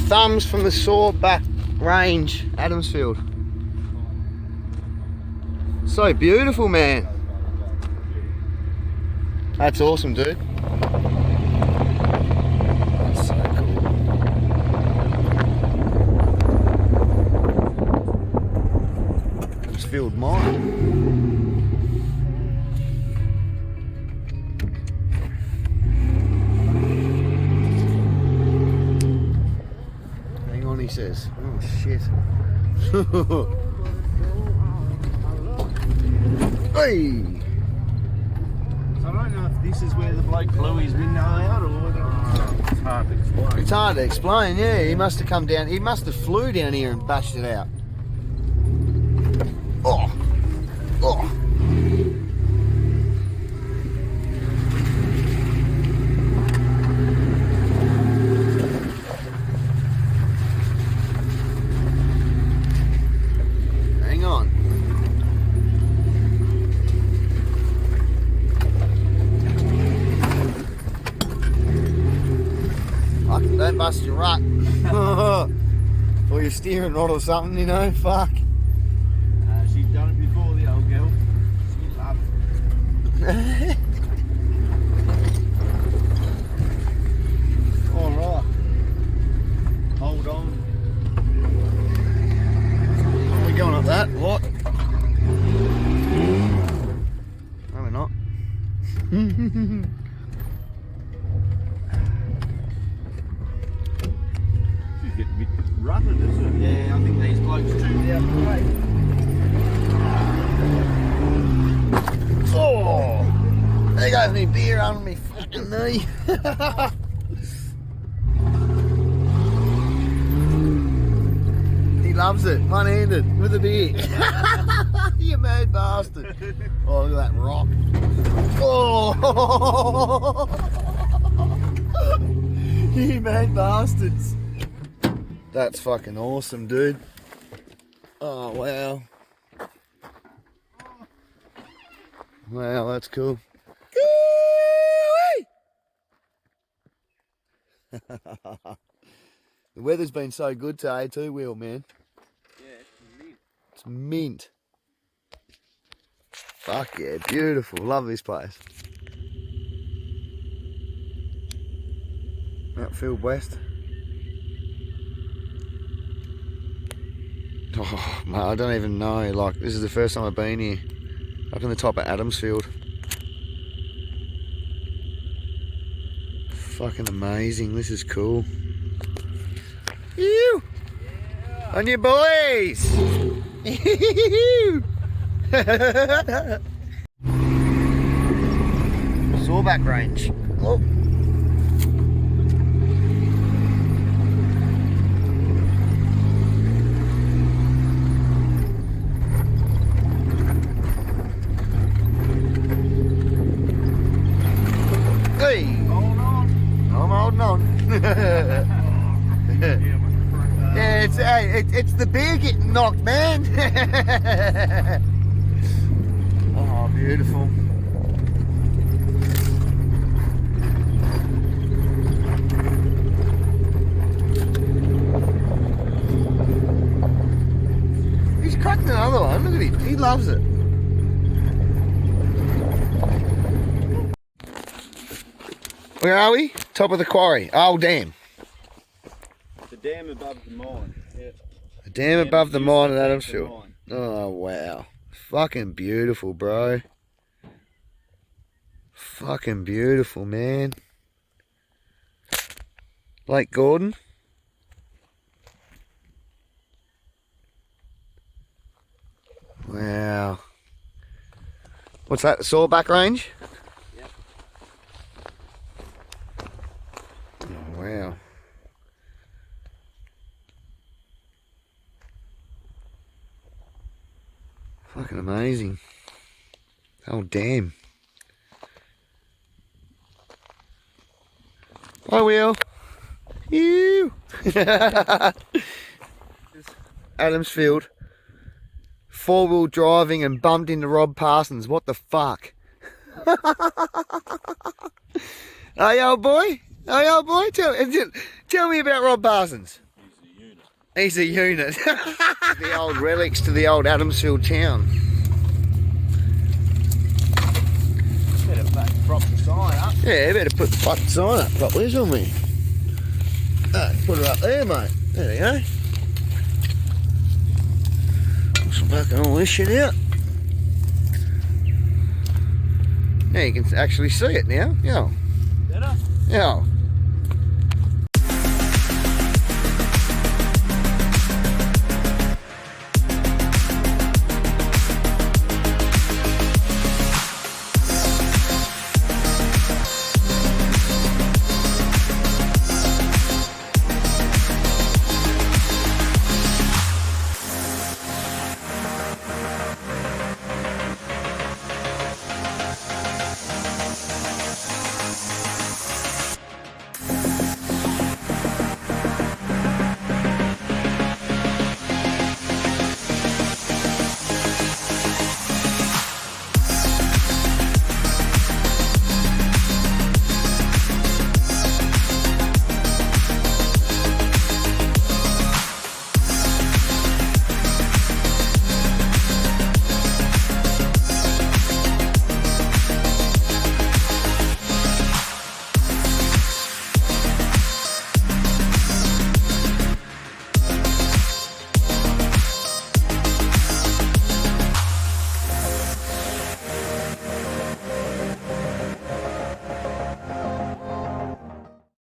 thumbs from the sawback range, Adamsfield. So beautiful, man. That's awesome, dude. That's so cool. Adamsfield mine. He says, oh shit. Hey! So I don't know if this is where the bloke blew his window out or it's hard to explain. It's hard to explain, yeah. He must have come down, he must have flew down here and bashed it out. Oh! Oh! Don't bust your rut. Or your steering rod or something, you know, fuck. She's done it before, the old girl. She loves it. Alright. Hold on. Are we going up that? What? No, we're not. Getting a bit rutted, isn't it? Yeah, I think these blokes tuned out the way. Oh! There goes me beer on me fucking knee. He loves it, one-handed, with a beer. You mad bastard. Oh, look at that rock. Oh! You mad bastards. That's fucking awesome, dude. Oh, wow. Wow, that's cool. The weather's been so good today too, Will, man. Yeah, it's mint. It's mint. Fuck yeah, beautiful. Love this place. Outfield West. Oh, mate, I don't even know. Like, this is the first time I've been here. Up in the top of Adamsfield. Fucking amazing. This is cool. You! Yeah. On your boys! Sawback range. Oh. Hey! Hold on. I'm holding on. Yeah, it's the beer getting knocked, man. Oh, beautiful. He's cracked another one. Look at him. He loves it. Where are we? Top of the quarry. Oh, damn. The dam above the mine. Yeah. The dam above the mine at Adamsfield. Oh, wow. Fucking beautiful, bro. Fucking beautiful, man. Lake Gordon. Wow. What's that? The sawback range? Yep. Oh, wow. Fucking amazing. Oh, damn. Hi, Will. You. Adamsfield. Four-wheel driving and bumped into Rob Parsons. What the fuck? Hey, old boy. Hey, old boy. Tell me about Rob Parsons. He's a unit. The old relics to the old Adamsfield town. Better prop the sign up. Yeah, better put the fucking sign up properly, shouldn't we? Put it up there, mate. There we go. Put some fucking all this shit out. Now you can actually see it now. Yeah. Better? Yeah.